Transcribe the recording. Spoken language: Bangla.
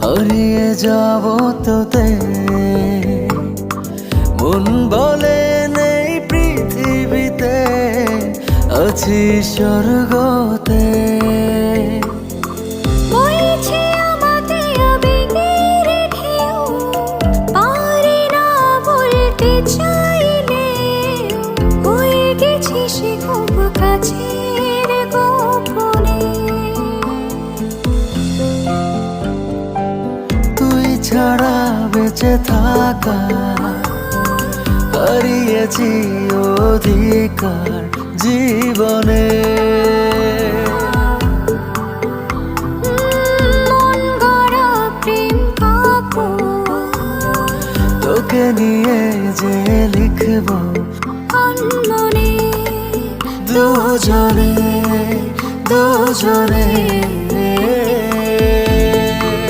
হারিয়ে যাব তোতে, মন বলে নেই পৃথিবীতে, আছি স্বর্গতে। তুই ছাড়া বেঁচে থাকা, হারিয়েছি অধিকার জীবনে। তোকে নিয়ে যে লিখব দুজনে দুজনে।